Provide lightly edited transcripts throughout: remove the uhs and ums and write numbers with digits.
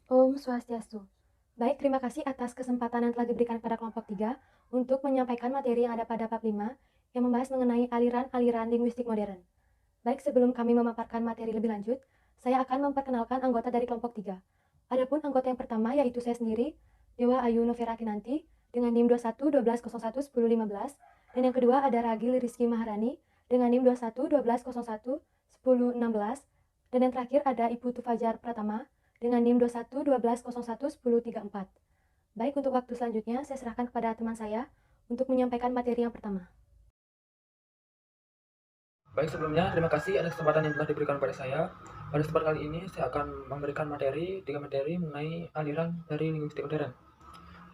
Om Swastiastu. Baik, terima kasih atas kesempatan yang telah diberikan pada kelompok 3 untuk menyampaikan materi yang ada pada bab 5 yang membahas mengenai aliran-aliran linguistik modern. Baik, sebelum kami memaparkan materi lebih lanjut, saya akan memperkenalkan anggota dari kelompok 3. Adapun anggota yang pertama yaitu saya sendiri, Dewa Ayu Novera Kinanti, dengan NIM 21 12 01 10 15, dan yang kedua ada Ragil Rizky Maharani dengan NIM 21 12 01 10 16, dan yang terakhir ada Ibu Tufajar Pratama dengan NIM 21 12 01 10 34. Baik, untuk waktu selanjutnya saya serahkan kepada teman saya untuk menyampaikan materi yang pertama. Baik, sebelumnya terima kasih atas kesempatan yang telah diberikan kepada saya. Pada kesempatan kali ini saya akan memberikan tiga materi mengenai aliran dari linguistik modern.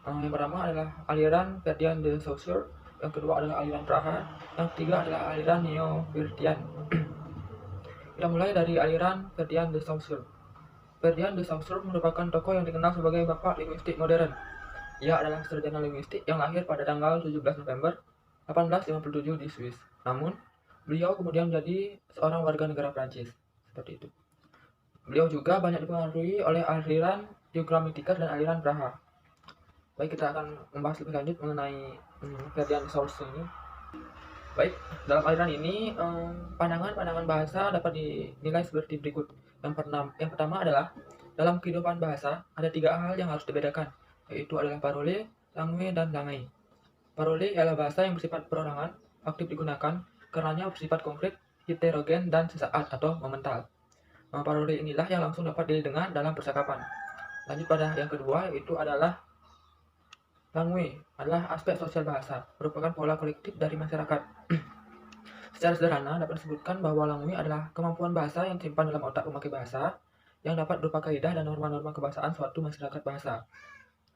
Yang pertama adalah aliran Verdian de Saussure, yang kedua adalah aliran Praha, yang ketiga adalah aliran Neo-Verdian. Kita mulai dari aliran Verdian de Saussure. Verdian de Saussure merupakan tokoh yang dikenal sebagai bapak linguistik modern. Ia adalah sarjana linguistik yang lahir pada tanggal 17 November 1857 di Swiss. Namun, beliau kemudian menjadi seorang warga negara Prancis. Seperti itu. Beliau juga banyak dipengaruhi oleh aliran Diagramatika dan aliran Braha. Baik, kita akan membahas lebih lanjut mengenai Verdian de Saussure ini. Baik, dalam aliran ini pandangan-pandangan bahasa dapat dinilai seperti berikut. Yang pertama adalah dalam kehidupan bahasa ada tiga hal yang harus dibedakan, yaitu adalah parole, langue, dan langai. Parole ialah bahasa yang bersifat perorangan, aktif digunakan, karenanya bersifat konkret, heterogen, dan sesaat atau momental. Parole inilah yang langsung dapat didengar dalam percakapan. Lanjut pada yang kedua, yaitu adalah langue, adalah aspek sosial bahasa, merupakan pola kolektif dari masyarakat. Secara sederhana, dapat disebutkan bahwa langue adalah kemampuan bahasa yang disimpan dalam otak pemakai bahasa, yang dapat berupa kaidah dan norma-norma kebahasaan suatu masyarakat bahasa.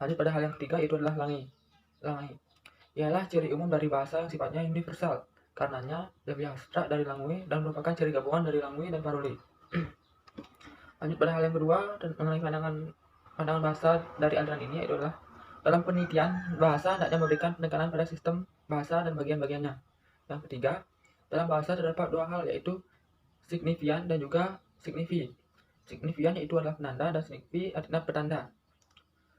Lanjut pada hal yang ketiga, yaitu adalah langue. Langue ialah ciri umum dari bahasa yang sifatnya universal, karenanya lebih abstrak dari langue dan merupakan ciri gabungan dari langue dan parole. Lanjut pada hal yang kedua, dan mengenai pandangan bahasa dari aliran ini, yaitu adalah dalam penelitian, bahasa hendaknya memberikan penekanan pada sistem bahasa dan bagian-bagiannya. Yang ketiga, dalam bahasa terdapat dua hal, yaitu signifian dan juga signifi. Signifian yaitu adalah penanda dan signifi adalah petanda.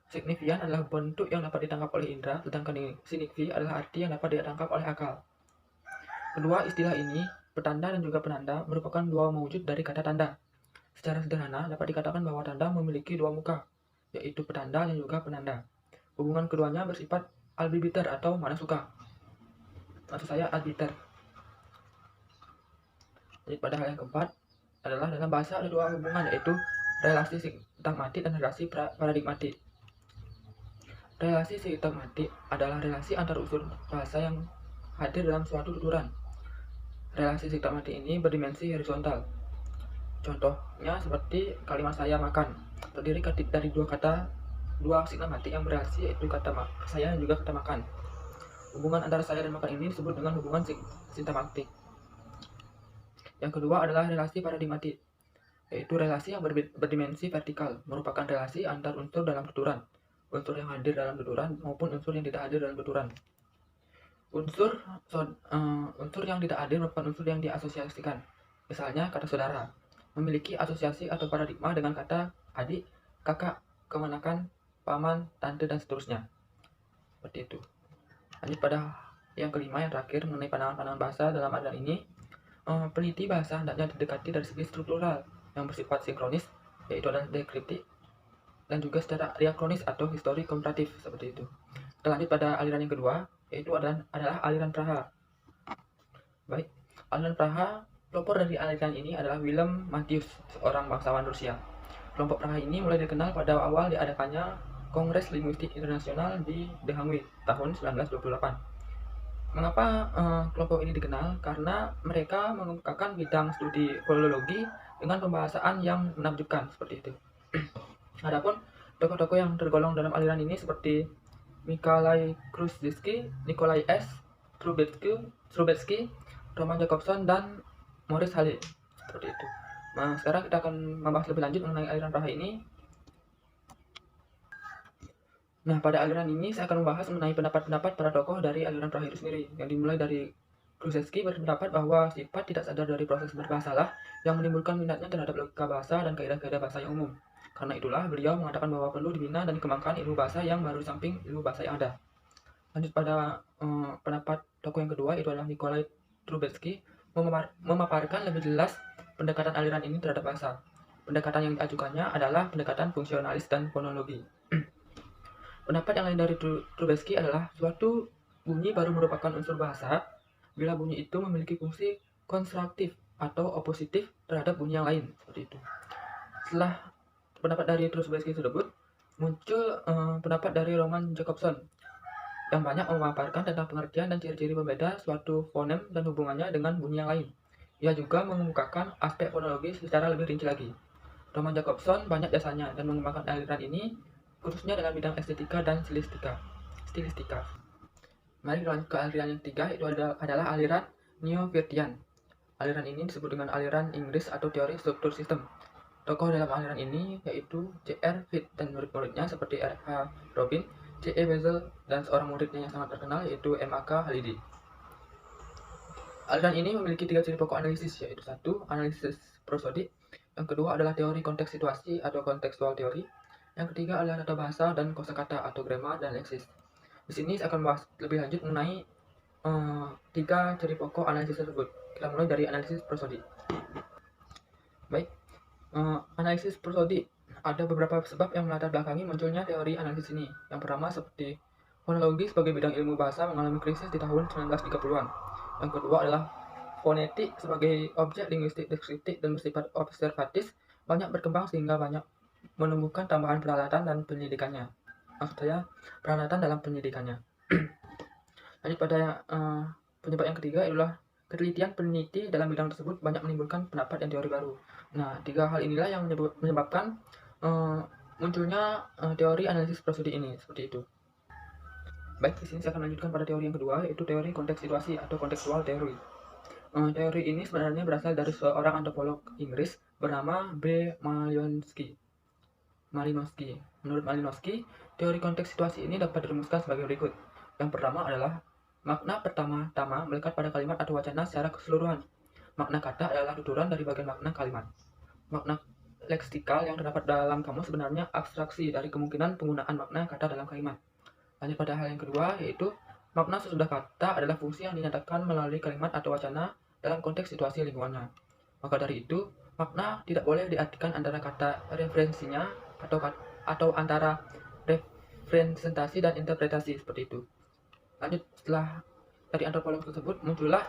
Signifian adalah bentuk yang dapat ditangkap oleh indera, sedangkan signifi adalah arti yang dapat ditangkap oleh akal. Kedua istilah ini, petanda dan juga penanda, merupakan dua wujud dari kata tanda. Secara sederhana, dapat dikatakan bahwa tanda memiliki dua muka, yaitu petanda dan juga penanda. Hubungan keduanya bersifat albiter atau mana suka. Maksud saya albiter. Jadi pada hal yang keempat adalah dalam bahasa ada dua hubungan, yaitu relasi sintagmatik dan relasi paradigmatik. Relasi sintagmatik adalah relasi antar unsur bahasa yang hadir dalam suatu tuturan. Relasi sintagmatik ini berdimensi horizontal. Contohnya seperti kalimat saya makan, terdiri dari dua sintagmatik yang berelasi, yaitu kata saya dan juga kata makan. Hubungan antara saya dan makan ini disebut dengan hubungan sintagmatik. Yang kedua adalah relasi paradigmatik, yaitu relasi yang berdimensi vertikal, merupakan relasi antar unsur dalam tuturan, unsur yang hadir dalam tuturan maupun unsur yang tidak hadir dalam tuturan. Unsur yang tidak hadir merupakan unsur yang diasosiasikan. Misalnya kata saudara memiliki asosiasi atau paradigma dengan kata adik, kakak, kemenakan, paman, tante, dan seterusnya. Seperti itu. Lanjut pada yang kelima, yang terakhir, mengenai pandangan-pandangan bahasa dalam aliran ini. Peneliti bahasa hendaknya didekati dari segi struktural yang bersifat sinkronis, yaitu adalah dekriptik, dan juga secara diakronis atau histori komparatif, seperti itu. Kita lanjut pada aliran yang kedua, yaitu adalah aliran Praha. Baik, aliran Praha, pelopor dari aliran ini adalah Wilhelm Mathius, seorang bangsawan Rusia. Kelompok Praha ini mulai dikenal pada awal diadakannya Kongres Linguistik Internasional di The Hague tahun 1928. Mengapa kelompok ini dikenal? Karena mereka mengemukakan bidang studi filologi dengan pembahasan yang menakjubkan, seperti itu. Adapun tokoh-tokoh yang tergolong dalam aliran ini seperti Mikolaj Kruszewski, Nikolai S. Trubetsky, Roman Jakobson, dan Maurice Halley, seperti itu. Nah, sekarang kita akan membahas lebih lanjut mengenai aliran Praha ini. Nah, pada aliran ini saya akan membahas mengenai pendapat-pendapat para tokoh dari aliran Praha itu sendiri, yang dimulai dari Kruszewski berpendapat bahwa sifat tidak sadar dari proses berbahasa lah yang menimbulkan minatnya terhadap logika bahasa dan kaidah-kaidah bahasa yang umum. Karena itulah beliau mengatakan bahwa perlu dibina dan dikembangkan ilmu bahasa yang baru di samping ilmu bahasa yang ada. Lanjut pada pendapat tokoh yang kedua, itu adalah Nikolai Trubetsky, memaparkan lebih jelas pendekatan aliran ini terhadap bahasa. Pendekatan yang diajukannya adalah pendekatan fungsionalis dan fonologi. Pendapat yang lain dari Trubetsky adalah suatu bunyi baru merupakan unsur bahasa bila bunyi itu memiliki fungsi konstruktif atau opositif terhadap bunyi yang lain, seperti itu. Setelah pendapat dari Trubetsky tersebut, muncul pendapat dari Roman Jacobson yang banyak memaparkan tentang pengertian dan ciri-ciri pembeda suatu fonem dan hubungannya dengan bunyi yang lain. Ia juga mengemukakan aspek fonologi secara lebih rinci lagi. Roman Jacobson banyak jasanya dan mengembangkan aliran ini khususnya dalam bidang estetika dan stilistika. Mari kita lanjut ke aliran yang ketiga, itu adalah aliran Neo-Wirthian. Aliran ini disebut dengan aliran Inggris atau teori struktur sistem. Tokoh dalam aliran ini yaitu J.R. Pitt dan murid-muridnya seperti R.H. Robin, C.E. Bessel, dan seorang muridnya yang sangat terkenal yaitu M.A.K. Halidi. Aliran ini memiliki 3 ciri pokok analisis, yaitu 1. Analisis prosodik. Yang kedua adalah teori konteks situasi atau kontekstual teori. Yang ketiga adalah tata bahasa dan kosakata atau grammar dan leksis. Di sini saya akan membahas lebih lanjut mengenai 3 ciri pokok analisis tersebut. Kita mulai dari analisis prosodik. Baik, analisis prosodik. Ada beberapa sebab yang melatar belakangi munculnya teori analisis ini. Yang pertama seperti fonologi sebagai bidang ilmu bahasa mengalami krisis di tahun 1930-an. Yang kedua adalah fonetik sebagai objek linguistik deskriptif dan bersifat observatif banyak berkembang sehingga banyak menumbuhkan tambahan peralatan dan pendidikannya. Maksud saya peralatan dalam pendidikannya. Lanjut pada penyebab yang ketiga adalah penelitian peneliti dalam bidang tersebut banyak menimbulkan pendapat dan teori baru. Nah, 3 hal inilah yang menyebabkan munculnya teori analisis prosodik ini, seperti itu. Baik, di sini saya akan lanjutkan pada teori yang kedua, yaitu teori konteks situasi atau kontekstual teori. Teori ini sebenarnya berasal dari seorang antropolog Inggris bernama B. Malinowski. Menurut Malinowski, teori konteks situasi ini dapat dirumuskan sebagai berikut. Yang pertama adalah makna pertama-tama melekat pada kalimat atau wacana secara keseluruhan. Makna kata adalah tuturan dari bagian makna kalimat. Makna leksikal yang terdapat dalam kamus sebenarnya abstraksi dari kemungkinan penggunaan makna kata dalam kalimat. Lanjut pada hal yang kedua, yaitu makna sesudah kata adalah fungsi yang dinyatakan melalui kalimat atau wacana dalam konteks situasi lingkungannya. Maka dari itu, makna tidak boleh diartikan antara kata referensinya atau antara representasi dan interpretasi, seperti itu. Lanjut, setelah dari antropolog tersebut muncullah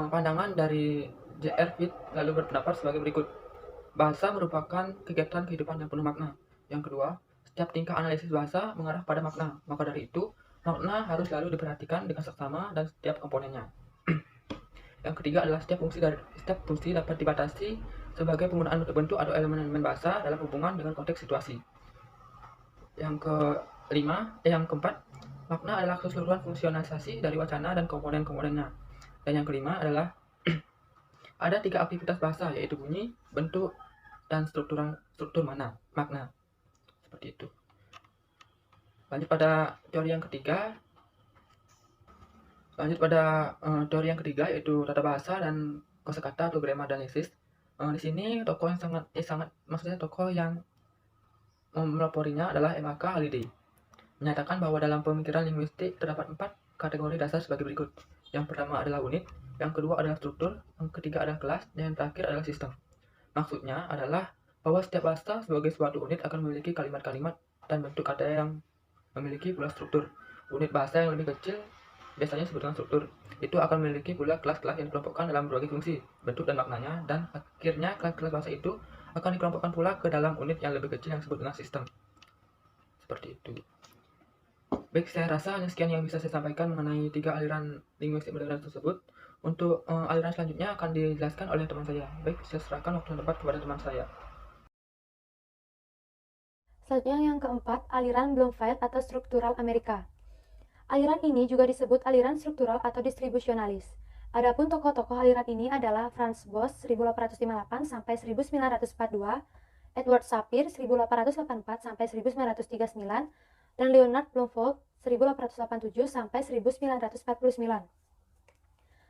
pandangan dari J.R. Pitt lalu berpendapat sebagai berikut. Bahasa merupakan kegiatan kehidupan yang penuh makna. Yang kedua, setiap tingkah analisis bahasa mengarah pada makna. Maka dari itu, makna harus selalu diperhatikan dengan seksama dan setiap komponennya. Yang ketiga adalah setiap fungsi dapat dibatasi sebagai penggunaan bentuk atau elemen-elemen bahasa dalam hubungan dengan konteks situasi. Yang keempat, makna adalah keseluruhan fungsionalisasi dari wacana dan komponen-komponennya. Dan yang kelima adalah ada 3 aktivitas bahasa, yaitu bunyi, bentuk, dan struktur makna. Seperti itu. Lanjut pada teori yang ketiga. Yaitu tata bahasa dan kosakata atau grammar dan leksis. Di sini tokoh yang melaporinya adalah M.A.K. Halidi. Menyatakan bahwa dalam pemikiran linguistik terdapat 4 kategori dasar sebagai berikut. Yang pertama adalah unit, yang kedua adalah struktur, yang ketiga adalah kelas, dan yang terakhir adalah sistem. Maksudnya adalah bahwa setiap bahasa sebagai suatu unit akan memiliki kalimat-kalimat dan bentuk kata yang memiliki pula struktur. Unit bahasa yang lebih kecil biasanya disebut dengan struktur. Itu akan memiliki pula kelas-kelas yang dikelompokkan dalam berbagai fungsi, bentuk dan maknanya, dan akhirnya kelas-kelas bahasa itu akan dikelompokkan pula ke dalam unit yang lebih kecil yang disebut dengan sistem. Seperti itu. Baik, saya rasa hanya sekian yang bisa saya sampaikan mengenai 3 aliran linguistik modern tersebut. Untuk aliran selanjutnya akan dijelaskan oleh teman saya. Baik, saya serahkan waktu yang tepat kepada teman saya. Selanjutnya yang keempat, aliran Bloomfield atau struktural Amerika. Aliran ini juga disebut aliran struktural atau distribusionalis. Adapun tokoh-tokoh aliran ini adalah Franz Boas 1858 sampai 1942, Edward Sapir 1884 sampai 1939, dan Leonard Bloomfield 1887 sampai 1949.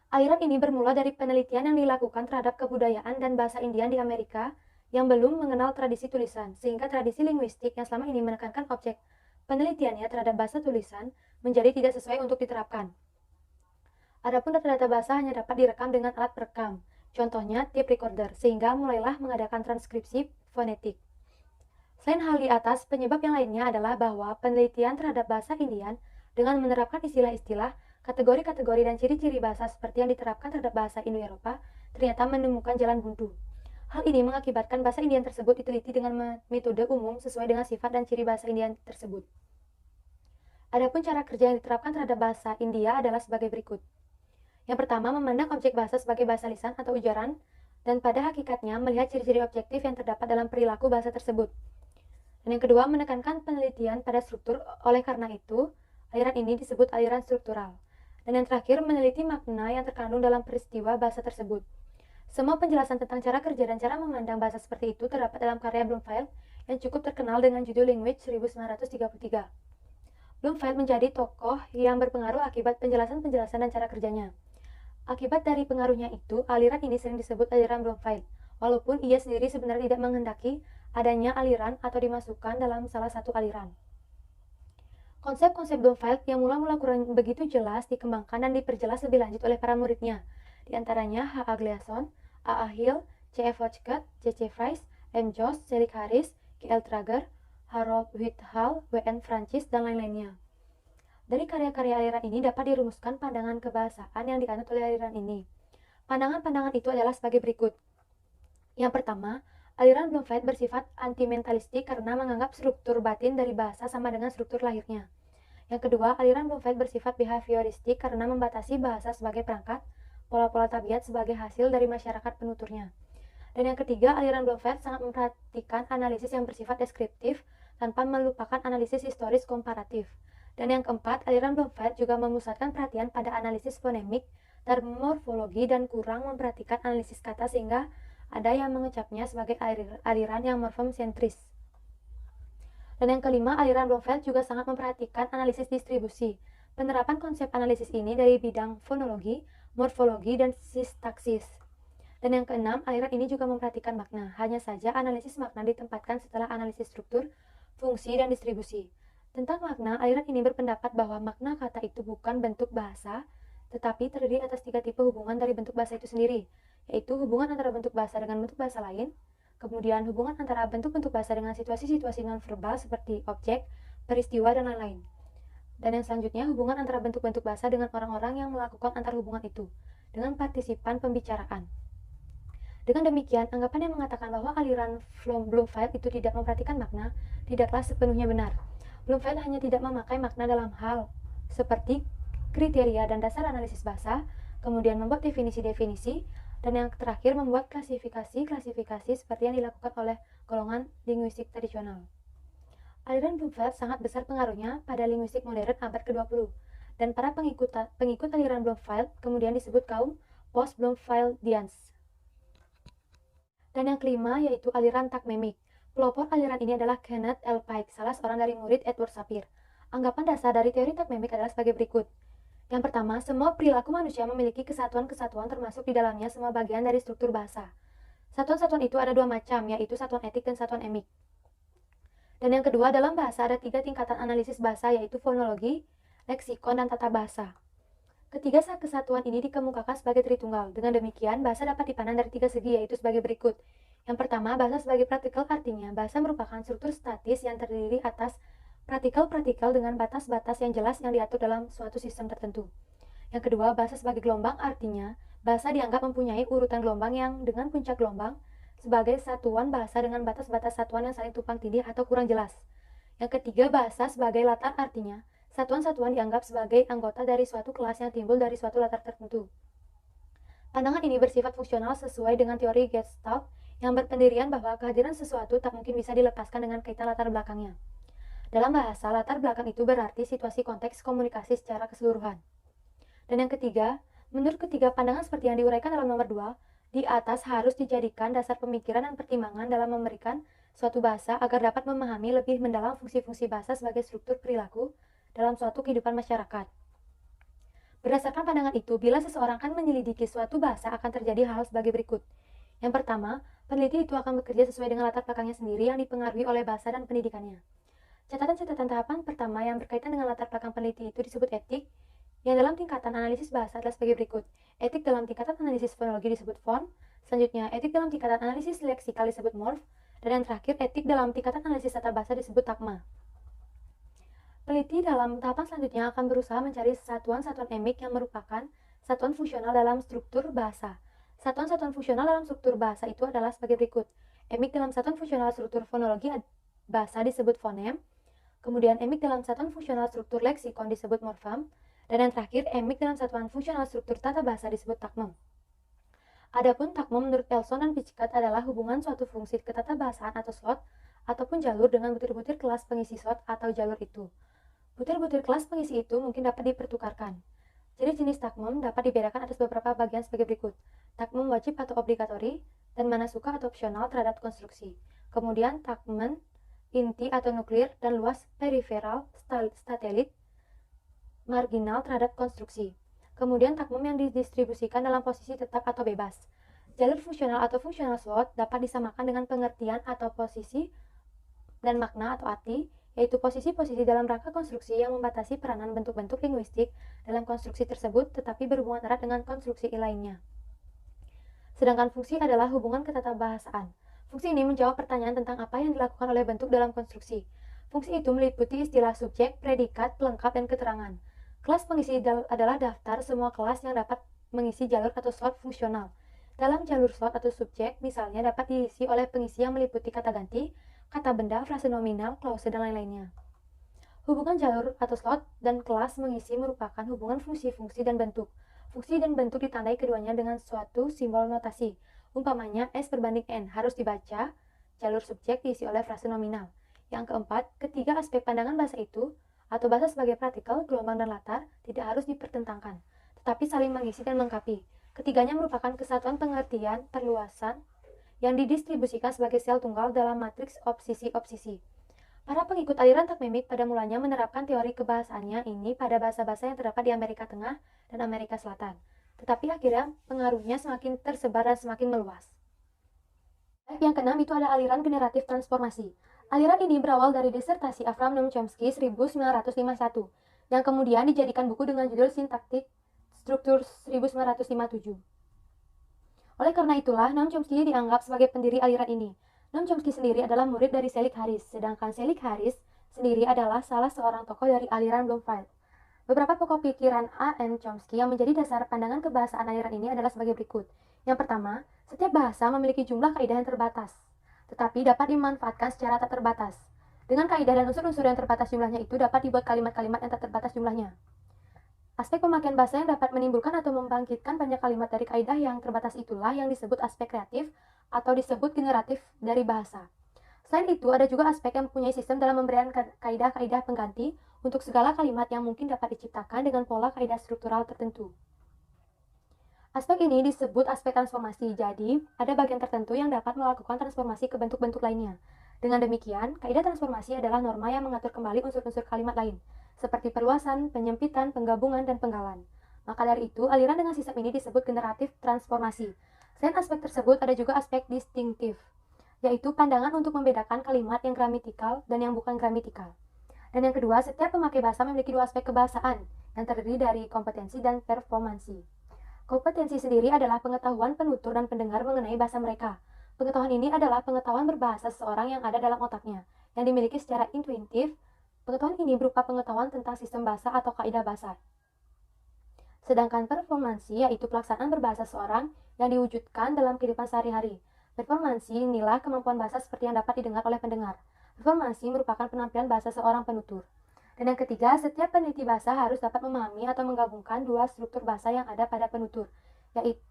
Aliran ini bermula dari penelitian yang dilakukan terhadap kebudayaan dan bahasa Indian di Amerika yang belum mengenal tradisi tulisan, sehingga tradisi linguistik yang selama ini menekankan objek penelitiannya terhadap bahasa tulisan menjadi tidak sesuai untuk diterapkan. Adapun data-data bahasa hanya dapat direkam dengan alat perekam, contohnya tape recorder, sehingga mulailah mengadakan transkripsi fonetik. Selain hal di atas, penyebab yang lainnya adalah bahwa penelitian terhadap bahasa Indian dengan menerapkan istilah-istilah, kategori-kategori dan ciri-ciri bahasa seperti yang diterapkan terhadap bahasa Indo-Eropa ternyata menemukan jalan buntu. Hal ini mengakibatkan bahasa Indian tersebut diteliti dengan metode umum sesuai dengan sifat dan ciri bahasa Indian tersebut. Adapun cara kerja yang diterapkan terhadap bahasa India adalah sebagai berikut. Yang pertama, memandang objek bahasa sebagai bahasa lisan atau ujaran, dan pada hakikatnya melihat ciri-ciri objektif yang terdapat dalam perilaku bahasa tersebut. Dan yang kedua, menekankan penelitian pada struktur, oleh karena itu, aliran ini disebut aliran struktural. Dan yang terakhir, meneliti makna yang terkandung dalam peristiwa bahasa tersebut. Semua penjelasan tentang cara kerja dan cara memandang bahasa seperti itu terdapat dalam karya Bloomfield yang cukup terkenal dengan judul Language 1933. Bloomfield menjadi tokoh yang berpengaruh akibat penjelasan-penjelasan dan cara kerjanya. Akibat dari pengaruhnya itu, aliran ini sering disebut aliran Bloomfield, walaupun ia sendiri sebenarnya tidak menghendaki adanya aliran atau dimasukkan dalam salah satu aliran. Konsep-konsep Bloomfield yang mula-mula kurang begitu jelas dikembangkan dan diperjelas lebih lanjut oleh para muridnya, di antaranya H.A. Gleason, A.A. Hill, C.F. Hodgkin, C.C. Fries, M. Joss, Celik Harris, K.L. Trager, Harold Whitehall, W.N. Francis, dan lain-lainnya. Dari karya-karya aliran ini dapat dirumuskan pandangan kebahasaan yang dianut oleh aliran ini. Pandangan-pandangan itu adalah sebagai berikut. Yang pertama, aliran Bloomfield bersifat anti-mentalistik karena menganggap struktur batin dari bahasa sama dengan struktur lahirnya. Yang kedua, aliran Bloomfield bersifat behavioristik karena membatasi bahasa sebagai perangkat, pola-pola tabiat sebagai hasil dari masyarakat penuturnya. Dan yang ketiga, aliran Bloomfield sangat memperhatikan analisis yang bersifat deskriptif tanpa melupakan analisis historis komparatif. Dan yang keempat, aliran Bloomfield juga memusatkan perhatian pada analisis fonemik dan morfologi dan kurang memperhatikan analisis kata sehingga ada yang mengecapnya sebagai aliran yang morfem sentris. Dan yang kelima, aliran Bloomfield juga sangat memperhatikan analisis distribusi. Penerapan konsep analisis ini dari bidang fonologi, morfologi, dan sintaksis. Dan yang keenam, aliran ini juga memperhatikan makna. Hanya saja analisis makna ditempatkan setelah analisis struktur, fungsi, dan distribusi. Tentang makna, aliran ini berpendapat bahwa makna kata itu bukan bentuk bahasa, tetapi terdiri atas 3 tipe hubungan dari bentuk bahasa itu sendiri, yaitu hubungan antara bentuk bahasa dengan bentuk bahasa lain, kemudian hubungan antara bentuk-bentuk bahasa dengan situasi-situasi non-verbal seperti objek, peristiwa, dan lain-lain. Dan yang selanjutnya, hubungan antara bentuk-bentuk bahasa dengan orang-orang yang melakukan antar hubungan itu, dengan partisipan pembicaraan. Dengan demikian, anggapan yang mengatakan bahwa aliran Bloomfield itu tidak memperhatikan makna, tidaklah sepenuhnya benar. Bloomfield hanya tidak memakai makna dalam hal seperti kriteria dan dasar analisis bahasa, kemudian membuat definisi-definisi, dan yang terakhir membuat klasifikasi-klasifikasi seperti yang dilakukan oleh golongan linguistik tradisional. Aliran Bloomfield sangat besar pengaruhnya pada linguistik modern abad ke-20, dan para pengikut aliran Bloomfield kemudian disebut kaum post-Bloomfieldians. Dan yang kelima yaitu aliran takmemik. Pelopor aliran ini adalah Kenneth L. Pike, salah seorang dari murid Edward Sapir. Anggapan dasar dari teori takmemik adalah sebagai berikut. Yang pertama, semua perilaku manusia memiliki kesatuan-kesatuan termasuk di dalamnya semua bagian dari struktur bahasa. Satuan-satuan itu ada 2 macam, yaitu satuan etik dan satuan emik. Dan yang kedua, dalam bahasa ada 3 tingkatan analisis bahasa, yaitu fonologi, leksikon, dan tata bahasa. Ketiga kesatuan ini dikemukakan sebagai tritunggal. Dengan demikian, bahasa dapat dipandang dari 3 segi, yaitu sebagai berikut. Yang pertama, bahasa sebagai partikel, artinya bahasa merupakan struktur statis yang terdiri atas partikel-partikel dengan batas-batas yang jelas yang diatur dalam suatu sistem tertentu. Yang kedua, bahasa sebagai gelombang, artinya bahasa dianggap mempunyai urutan gelombang yang dengan puncak gelombang sebagai satuan bahasa dengan batas-batas satuan yang saling tumpang tindih atau kurang jelas. Yang ketiga, bahasa sebagai latar, artinya satuan-satuan dianggap sebagai anggota dari suatu kelas yang timbul dari suatu latar tertentu. Pandangan ini bersifat fungsional sesuai dengan teori Gestalt yang berpendirian bahwa kehadiran sesuatu tak mungkin bisa dilepaskan dengan kaitan latar belakangnya. Dalam bahasa, latar belakang itu berarti situasi konteks komunikasi secara keseluruhan. Dan yang ketiga, menurut ketiga pandangan seperti yang diuraikan dalam nomor 2, di atas harus dijadikan dasar pemikiran dan pertimbangan dalam memberikan suatu bahasa agar dapat memahami lebih mendalam fungsi-fungsi bahasa sebagai struktur perilaku dalam suatu kehidupan masyarakat. Berdasarkan pandangan itu, bila seseorang akan menyelidiki suatu bahasa akan terjadi hal sebagai berikut. Yang pertama, Peneliti itu akan bekerja sesuai dengan latar belakangnya sendiri yang dipengaruhi oleh bahasa dan pendidikannya. Catatan-catatan tahapan pertama yang berkaitan dengan latar belakang peneliti itu disebut etik, yang dalam tingkatan analisis bahasa adalah sebagai berikut. Etik dalam tingkatan analisis fonologi disebut font, selanjutnya etik dalam tingkatan analisis leksikal disebut morf, dan yang terakhir etik dalam tingkatan analisis tata bahasa disebut takma. Peneliti dalam tahapan selanjutnya akan berusaha mencari satuan-satuan emik yang merupakan satuan fungsional dalam struktur bahasa. Satuan-satuan fungsional dalam struktur bahasa itu adalah sebagai berikut. Emik dalam satuan fungsional struktur fonologi bahasa disebut fonem, kemudian emik dalam satuan fungsional struktur leksikon disebut morfem, dan yang terakhir emik dalam satuan fungsional struktur tata bahasa disebut takmem. Adapun takmem menurut Elson dan Pichkat adalah hubungan suatu fungsi ketatabahasaan atau slot ataupun jalur dengan butir-butir kelas pengisi slot atau jalur itu. Butir-butir kelas pengisi itu mungkin dapat dipertukarkan. Jadi jenis takmem dapat dibedakan atas beberapa bagian sebagai berikut. Takmem wajib atau obligatori, dan mana suka atau opsional terhadap konstruksi. Kemudian takmem inti atau nuklir dan luas periferal, satelit, marginal terhadap konstruksi. Kemudian takmem yang didistribusikan dalam posisi tetap atau bebas. Jalur fungsional atau fungsional slot dapat disamakan dengan pengertian atau posisi dan makna atau arti, yaitu posisi-posisi dalam rangka konstruksi yang membatasi peranan bentuk-bentuk linguistik dalam konstruksi tersebut tetapi berhubungan erat dengan konstruksi lainnya. Sedangkan fungsi adalah hubungan ketatabahasaan. Fungsi ini menjawab pertanyaan tentang apa yang dilakukan oleh bentuk dalam konstruksi. Fungsi itu meliputi istilah subjek, predikat, pelengkap, dan keterangan. Kelas pengisi adalah daftar semua kelas yang dapat mengisi jalur atau slot fungsional. Dalam jalur slot atau subjek, misalnya dapat diisi oleh pengisi yang meliputi kata ganti, kata benda, frase nominal, klause, dan lain-lainnya. Hubungan jalur atau slot dan kelas mengisi merupakan hubungan fungsi-fungsi dan bentuk. Fungsi dan bentuk ditandai keduanya dengan suatu simbol notasi. Umpamanya S berbanding N harus dibaca, jalur subjek diisi oleh frase nominal. Yang keempat, ketiga aspek pandangan bahasa itu, atau bahasa sebagai partikel, gelombang, dan latar, tidak harus dipertentangkan, tetapi saling mengisi dan melengkapi. Ketiganya merupakan kesatuan pengertian, perluasan, yang didistribusikan sebagai sel tunggal dalam matriks obsisi-obsisi. Para pengikut aliran takmemik pada mulanya menerapkan teori kebahasaannya ini pada bahasa-bahasa yang terdapat di Amerika Tengah dan Amerika Selatan. Tetapi akhirnya pengaruhnya semakin tersebar dan semakin meluas. Yang keenam itu ada aliran generatif transformasi. Aliran ini berawal dari disertasi Avram Noam Chomsky 1951, yang kemudian dijadikan buku dengan judul Sintaktik Struktur 1957. Oleh karena itulah, Noam Chomsky dianggap sebagai pendiri aliran ini. Noam Chomsky sendiri adalah murid dari Selig Harris, sedangkan Selig Harris sendiri adalah salah seorang tokoh dari aliran Bloomfield. Beberapa pokok pikiran A.N. Chomsky yang menjadi dasar pandangan kebahasaan aliran ini adalah sebagai berikut. Yang pertama, setiap bahasa memiliki jumlah kaidah yang terbatas, tetapi dapat dimanfaatkan secara tak terbatas. Dengan kaidah dan unsur-unsur yang terbatas jumlahnya itu dapat dibuat kalimat-kalimat yang tak terbatas jumlahnya. Aspek pemakaian bahasa yang dapat menimbulkan atau membangkitkan banyak kalimat dari kaidah yang terbatas itulah yang disebut aspek kreatif atau disebut generatif dari bahasa. Selain itu, ada juga aspek yang mempunyai sistem dalam memberikan kaidah-kaidah pengganti untuk segala kalimat yang mungkin dapat diciptakan dengan pola kaidah struktural tertentu. Aspek ini disebut aspek transformasi, jadi ada bagian tertentu yang dapat melakukan transformasi ke bentuk-bentuk lainnya. Dengan demikian, kaidah transformasi adalah norma yang mengatur kembali unsur-unsur kalimat lain, seperti perluasan, penyempitan, penggabungan, dan penggalan. Maka dari itu, aliran dengan sistem ini disebut generatif transformasi. Selain aspek tersebut, ada juga aspek distintif, yaitu pandangan untuk membedakan kalimat yang gramatikal dan yang bukan gramatikal. Dan yang kedua, setiap pemakai bahasa memiliki dua aspek kebahasaan, yang terdiri dari kompetensi dan performansi. Kompetensi sendiri adalah pengetahuan penutur dan pendengar mengenai bahasa mereka. Pengetahuan ini adalah pengetahuan berbahasa seseorang yang ada dalam otaknya, yang dimiliki secara intuitif. Pengetahuan ini berupa pengetahuan tentang sistem bahasa atau kaidah bahasa. Sedangkan performansi yaitu pelaksanaan berbahasa seseorang yang diwujudkan dalam kehidupan sehari-hari. Performansi inilah kemampuan bahasa seperti yang dapat didengar oleh pendengar. Performansi merupakan penampilan bahasa seorang penutur. Dan yang ketiga, setiap peneliti bahasa harus dapat memahami atau menggabungkan dua struktur bahasa yang ada pada penutur,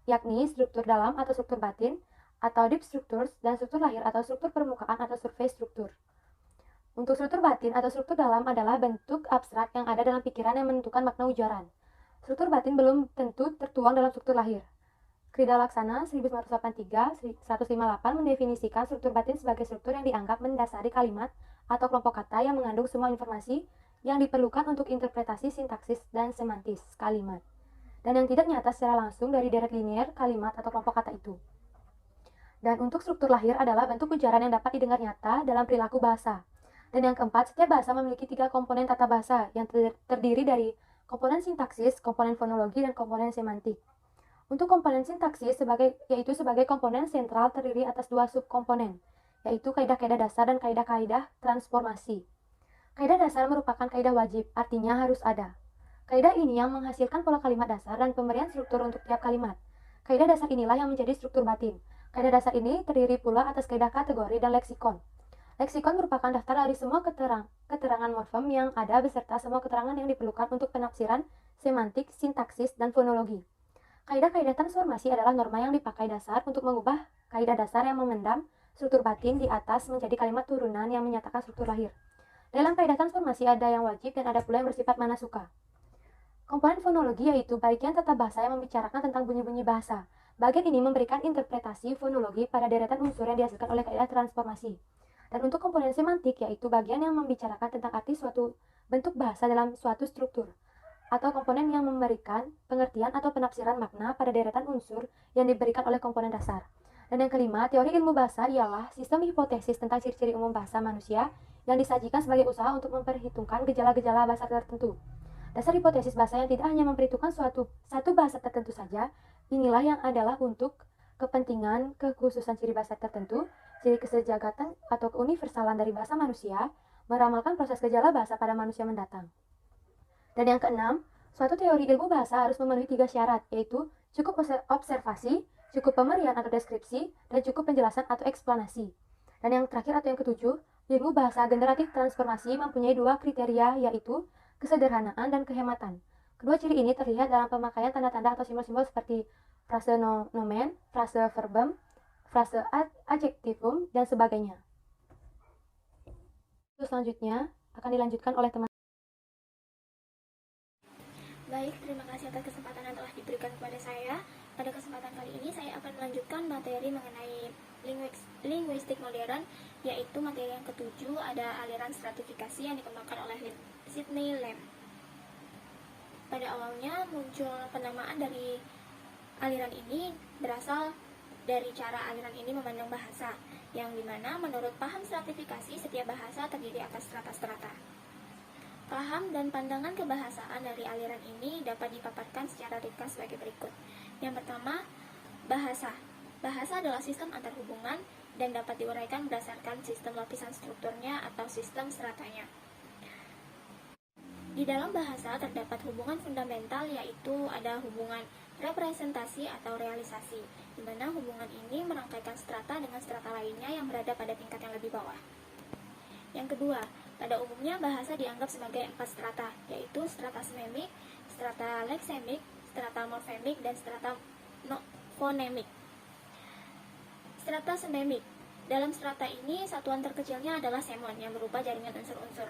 yakni struktur dalam atau struktur batin, atau deep structures, dan struktur lahir atau struktur permukaan atau surface struktur. Untuk struktur batin atau struktur dalam adalah bentuk abstrak yang ada dalam pikiran yang menentukan makna ujaran. Struktur batin belum tentu tertuang dalam struktur lahir. Krida Laksana 1983-158 mendefinisikan struktur batin sebagai struktur yang dianggap mendasari kalimat atau kelompok kata yang mengandung semua informasi yang diperlukan untuk interpretasi sintaksis dan semantis kalimat, dan yang tidak nyata secara langsung dari deret linear kalimat atau kelompok kata itu. Dan untuk struktur lahir adalah bentuk ujaran yang dapat didengar nyata dalam perilaku bahasa. Dan yang keempat, setiap bahasa memiliki 3 komponen tata bahasa yang terdiri dari komponen sintaksis, komponen fonologi, dan komponen semantik. Untuk komponen sintaksis yaitu sebagai komponen sentral terdiri atas 2 subkomponen, yaitu kaidah-kaidah dasar dan kaidah-kaidah transformasi. Kaidah dasar merupakan kaidah wajib, artinya harus ada. Kaidah ini yang menghasilkan pola kalimat dasar dan pemberian struktur untuk tiap kalimat. Kaidah dasar inilah yang menjadi struktur batin. Kaidah dasar ini terdiri pula atas kaidah kategori dan leksikon. Leksikon merupakan daftar dari semua keterangan morfem yang ada beserta semua keterangan yang diperlukan untuk penafsiran, semantik, sintaksis, dan fonologi. Kaidah-kaidah transformasi adalah norma yang dipakai dasar untuk mengubah kaidah dasar yang memendam struktur batin di atas menjadi kalimat turunan yang menyatakan struktur lahir. Dalam kaidah transformasi ada yang wajib dan ada pula yang bersifat manasuka. Komponen fonologi yaitu bagian tata bahasa yang membicarakan tentang bunyi-bunyi bahasa. Bagian ini memberikan interpretasi fonologi pada deretan unsur yang dihasilkan oleh kaidah transformasi. Dan untuk komponen semantik yaitu bagian yang membicarakan tentang arti suatu bentuk bahasa dalam suatu struktur, atau komponen yang memberikan pengertian atau penafsiran makna pada deretan unsur yang diberikan oleh komponen dasar. Dan yang kelima, teori ilmu bahasa ialah sistem hipotesis tentang ciri-ciri umum bahasa manusia yang disajikan sebagai usaha untuk memperhitungkan gejala-gejala bahasa tertentu. Dasar hipotesis bahasa yang tidak hanya memperhitungkan satu bahasa tertentu saja, inilah yang adalah untuk kepentingan kekhususan ciri bahasa tertentu, ciri kesejagatan atau keuniversalan dari bahasa manusia, meramalkan proses gejala bahasa pada manusia mendatang. Dan yang keenam, suatu teori ilmu bahasa harus memenuhi 3 syarat, yaitu cukup observasi, cukup pemberian atau deskripsi, dan cukup penjelasan atau eksplanasi. Dan yang terakhir atau yang ketujuh, ilmu bahasa generatif transformasi mempunyai 2 kriteria, yaitu kesederhanaan dan kehematan. Kedua ciri ini terlihat dalam pemakaian tanda-tanda atau simbol-simbol seperti frase nomen, frase verbum, frase adjektivum, dan sebagainya. Selanjutnya akan dilanjutkan oleh teman. Baik, terima kasih atas kesempatan yang telah diberikan kepada saya. Pada kesempatan kali ini saya akan melanjutkan materi mengenai linguistik modern, yaitu materi yang ketujuh, ada aliran stratifikasi yang dikembangkan oleh Sidney Lem. Pada awalnya muncul penamaan dari aliran ini berasal dari cara aliran ini memandang bahasa, yang dimana menurut paham stratifikasi setiap bahasa terdiri atas strata-strata. Paham dan pandangan kebahasaan dari aliran ini dapat dipaparkan secara ringkas sebagai berikut. Yang pertama, bahasa. Bahasa adalah sistem antarhubungan dan dapat diuraikan berdasarkan sistem lapisan strukturnya atau sistem stratanya. Di dalam bahasa terdapat hubungan fundamental, yaitu ada hubungan representasi atau realisasi, di mana hubungan ini merangkaikan strata dengan strata lainnya yang berada pada tingkat yang lebih bawah. Yang kedua, pada umumnya bahasa dianggap sebagai 4 strata, yaitu strata sememik, strata leksemik, strata morfemik, dan strata fonemik. Strata sememik. Dalam strata ini, satuan terkecilnya adalah semon yang berupa jaringan unsur-unsur.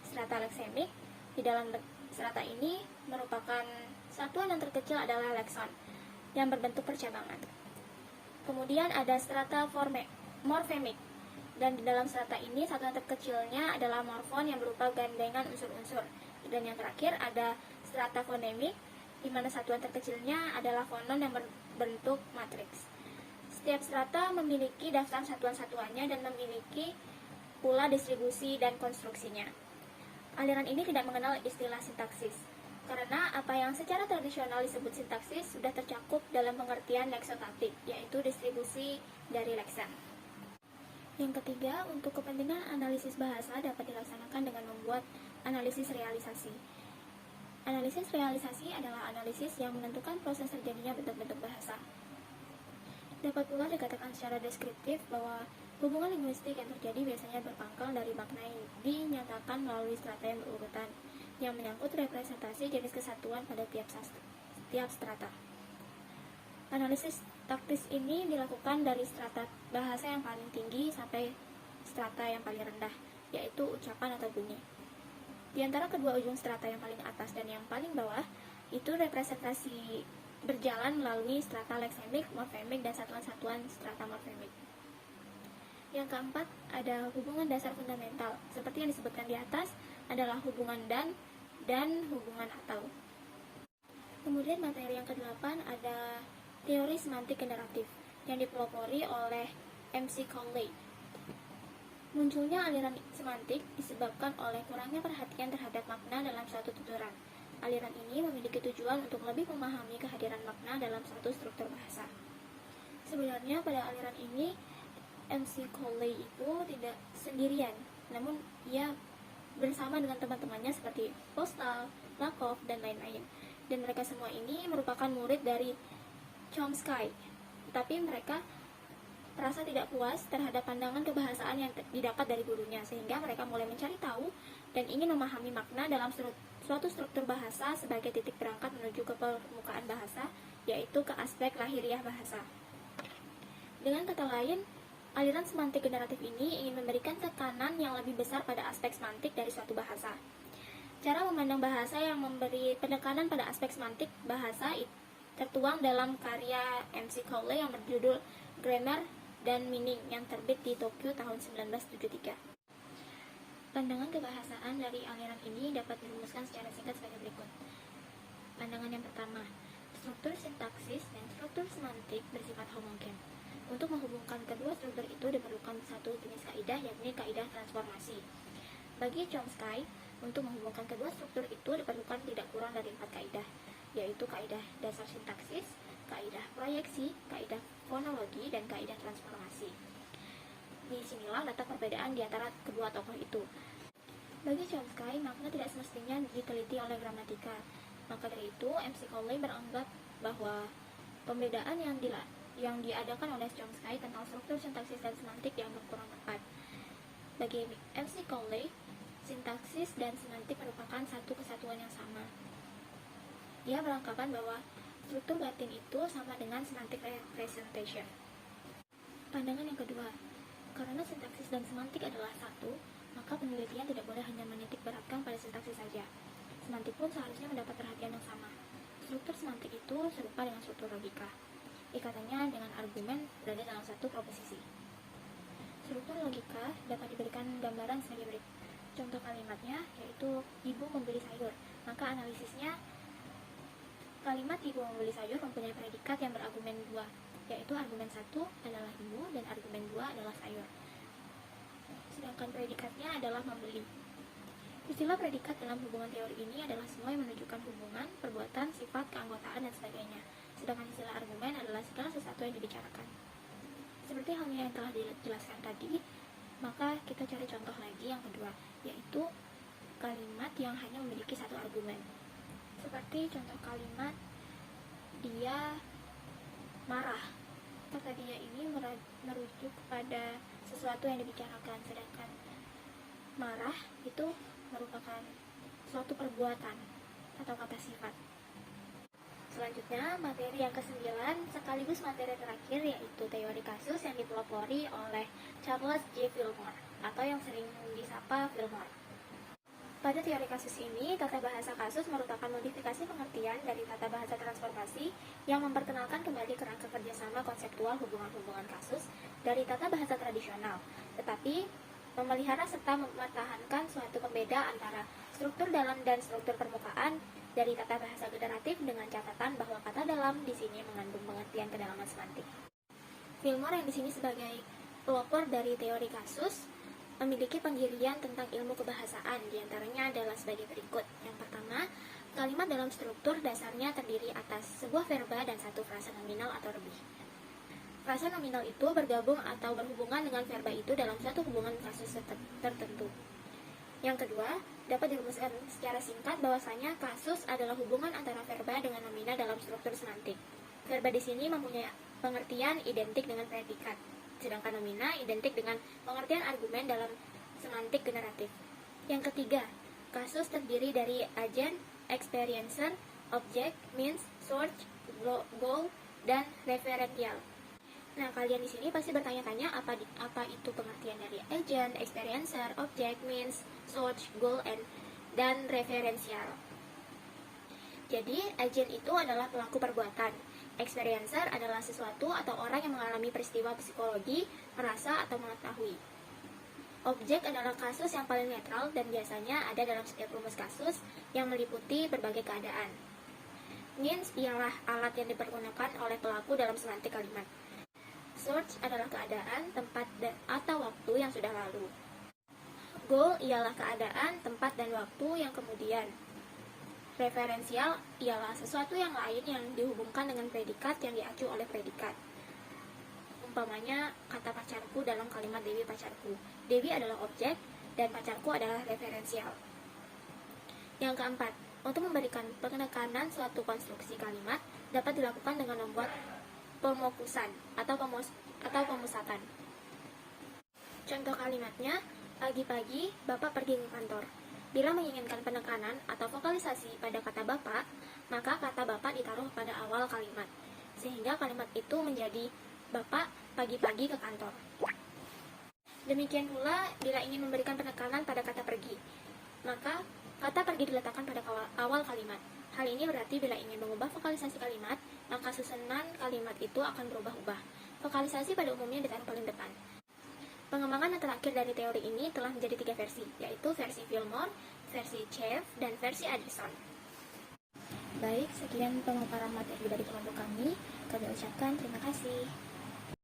Strata leksemik, di dalam strata ini merupakan satuan yang terkecil adalah lekson yang berbentuk percabangan. Kemudian ada strata morfemik. Dan di dalam strata ini satuan terkecilnya adalah morfon yang berupa gandengan unsur-unsur. Dan yang terakhir ada strata fonemik, di mana satuan terkecilnya adalah fonon yang berbentuk matriks. Setiap strata memiliki daftar satuan-satuannya dan memiliki pula distribusi dan konstruksinya. Aliran ini tidak mengenal istilah sintaksis, karena apa yang secara tradisional disebut sintaksis sudah tercakup dalam pengertian leksotatik, yaitu distribusi dari leksan. Yang ketiga, untuk kepentingan analisis bahasa dapat dilaksanakan dengan membuat analisis realisasi. Analisis realisasi adalah analisis yang menentukan proses terjadinya bentuk-bentuk bahasa. Dapat pula dikatakan secara deskriptif bahwa hubungan linguistik yang terjadi biasanya berpangkal dari makna yang dinyatakan melalui strata yang berurutan, yang menyangkut representasi jenis kesatuan pada tiap strata. Analisis taktis ini dilakukan dari strata bahasa yang paling tinggi sampai strata yang paling rendah, yaitu ucapan atau bunyi. Di antara kedua ujung strata yang paling atas dan yang paling bawah, itu representasi berjalan melalui strata leksemik, morfemik, dan satuan-satuan strata morfemik. Yang keempat, ada hubungan dasar fundamental. Seperti yang disebutkan di atas, adalah hubungan dan hubungan atau. Kemudian materi yang ke-8 ada teori semantik generatif. yang dipelopori oleh MC Conley. Munculnya aliran semantik disebabkan oleh kurangnya perhatian terhadap makna dalam suatu tuturan. Aliran ini memiliki tujuan untuk lebih memahami kehadiran makna dalam suatu struktur bahasa. Sebenarnya pada aliran ini, MC Conley itu tidak sendirian, namun ia bersama dengan teman-temannya seperti Postal, Lakoff, dan lain-lain. Dan mereka semua ini merupakan murid dari Chomsky, tetapi mereka merasa tidak puas terhadap pandangan kebahasaan yang didapat dari gurunya, sehingga mereka mulai mencari tahu dan ingin memahami makna dalam suatu struktur bahasa sebagai titik berangkat menuju ke permukaan bahasa, yaitu ke aspek lahiriah bahasa. Dengan kata lain, aliran semantik generatif ini ingin memberikan tekanan yang lebih besar pada aspek semantik dari suatu bahasa. Cara memandang bahasa yang memberi penekanan pada aspek semantik bahasa tertuang dalam karya MC Conley yang berjudul Grammar dan Meaning yang terbit di Tokyo tahun 1973. Pandangan kebahasaan dari aliran ini dapat dirumuskan secara singkat sebagai berikut. Pandangan yang pertama, struktur sintaksis dan struktur semantik bersifat homogen. Untuk menghubungkan kedua struktur itu diperlukan satu jenis kaidah, yakni kaidah transformasi. Bagi Chomsky, untuk menghubungkan kedua struktur itu diperlukan tidak kurang dari 4 kaidah, yaitu kaidah dasar sintaksis, kaidah proyeksi, kaidah fonologi, dan kaidah transformasi. Disinilah letak perbedaan di antara kedua tokoh itu. Bagi Chomsky, makna tidak semestinya diteliti oleh gramatika. Maka dari itu, MC Conley beranggap bahwa pembedaan yang diadakan oleh Chomsky tentang struktur sintaksis dan semantik dianggap kurang tepat. Bagi MC Conley, sintaksis dan semantik merupakan satu kesatuan yang sama. Dia beranggapan bahwa struktur batin itu sama dengan semantic representation. Pandangan yang kedua, karena sintaksis dan semantik adalah satu, maka penelitian tidak boleh hanya menitik beratkan pada sintaksis saja. Semantik pun seharusnya mendapat perhatian yang sama. Struktur semantik itu serupa dengan struktur logika. Ikatannya dengan argumen berada dalam satu proposisi. Struktur logika dapat diberikan gambaran sebagai berikut. Contoh kalimatnya yaitu ibu membeli sayur. Maka analisisnya, kalimat ibu membeli sayur mempunyai predikat yang berargumen dua, yaitu argumen satu adalah ibu dan argumen dua adalah sayur. Sedangkan predikatnya adalah membeli. Istilah predikat dalam hubungan teori ini adalah semua yang menunjukkan hubungan, perbuatan, sifat, keanggotaan, dan sebagainya. Sedangkan istilah argumen adalah segala sesuatu yang dibicarakan. Seperti halnya yang telah dijelaskan tadi, maka kita cari contoh lagi yang kedua, yaitu kalimat yang hanya memiliki satu argumen. Seperti contoh kalimat, dia marah. Kata dia ini merujuk kepada sesuatu yang dibicarakan, sedangkan marah itu merupakan suatu perbuatan atau kata sifat. Selanjutnya, materi yang ke-9 sekaligus materi terakhir, yaitu teori kasus yang dipelopori oleh Charles J. Fillmore atau yang sering disapa Fillmore. Pada teori kasus ini, tata bahasa kasus merupakan modifikasi pengertian dari tata bahasa transformasi yang memperkenalkan kembali kerangka kerjasama konseptual hubungan-hubungan kasus dari tata bahasa tradisional, tetapi memelihara serta mempertahankan suatu pembeda antara struktur dalam dan struktur permukaan dari tata bahasa generatif dengan catatan bahwa kata dalam di sini mengandung pengertian kedalaman semantik. Fillmore yang di sini sebagai pelopor dari teori kasus memiliki pendirian tentang ilmu kebahasaan, diantaranya adalah sebagai berikut. Yang pertama, kalimat dalam struktur dasarnya terdiri atas sebuah verba dan satu frasa nominal atau lebih. Frasa nominal itu bergabung atau berhubungan dengan verba itu dalam suatu hubungan kasus tertentu. Yang kedua, dapat dirumuskan secara singkat bahwasanya kasus adalah hubungan antara verba dengan nomina dalam struktur semantik. Verba di sini mempunyai pengertian identik dengan predikat, sedangkan nomina identik dengan pengertian argumen dalam semantik generatif. Yang ketiga, kasus terdiri dari agent, experiencer, object, means, source, goal, dan referential. Nah, kalian di sini pasti bertanya-tanya apa itu pengertian dari agent, experiencer, object, means, source, goal, dan referential. Jadi, agent itu adalah pelaku perbuatan. Experiencer adalah sesuatu atau orang yang mengalami peristiwa psikologi, merasa, atau mengetahui. Objek adalah kasus yang paling netral dan biasanya ada dalam setiap rumus kasus yang meliputi berbagai keadaan. Means ialah alat yang dipergunakan oleh pelaku dalam semantik kalimat. Search adalah keadaan, tempat, atau waktu yang sudah lalu. Goal ialah keadaan, tempat, dan waktu yang kemudian. Referensial ialah sesuatu yang lain yang dihubungkan dengan predikat yang diacu oleh predikat. Umpamanya kata pacarku dalam kalimat Dewi pacarku. Dewi adalah objek dan pacarku adalah referensial. Yang keempat, untuk memberikan penekanan suatu konstruksi kalimat dapat dilakukan dengan membuat pemokusan atau pemusatan. Contoh kalimatnya, pagi-pagi Bapak pergi ke kantor. Bila menginginkan penekanan atau vokalisasi pada kata Bapak, maka kata Bapak ditaruh pada awal kalimat, sehingga kalimat itu menjadi Bapak pagi-pagi ke kantor. Demikian pula bila ingin memberikan penekanan pada kata pergi, maka kata pergi diletakkan pada awal kalimat. Hal ini berarti bila ingin mengubah vokalisasi kalimat, maka susunan kalimat itu akan berubah-ubah. Vokalisasi pada umumnya ditaruh paling depan. Pengembangan yang terakhir dari teori ini telah menjadi 3 versi, yaitu versi Fillmore, versi Chev, dan versi Addison. Baik, sekian pemaparan materi dari kelompok kami. Kami ucapkan terima kasih.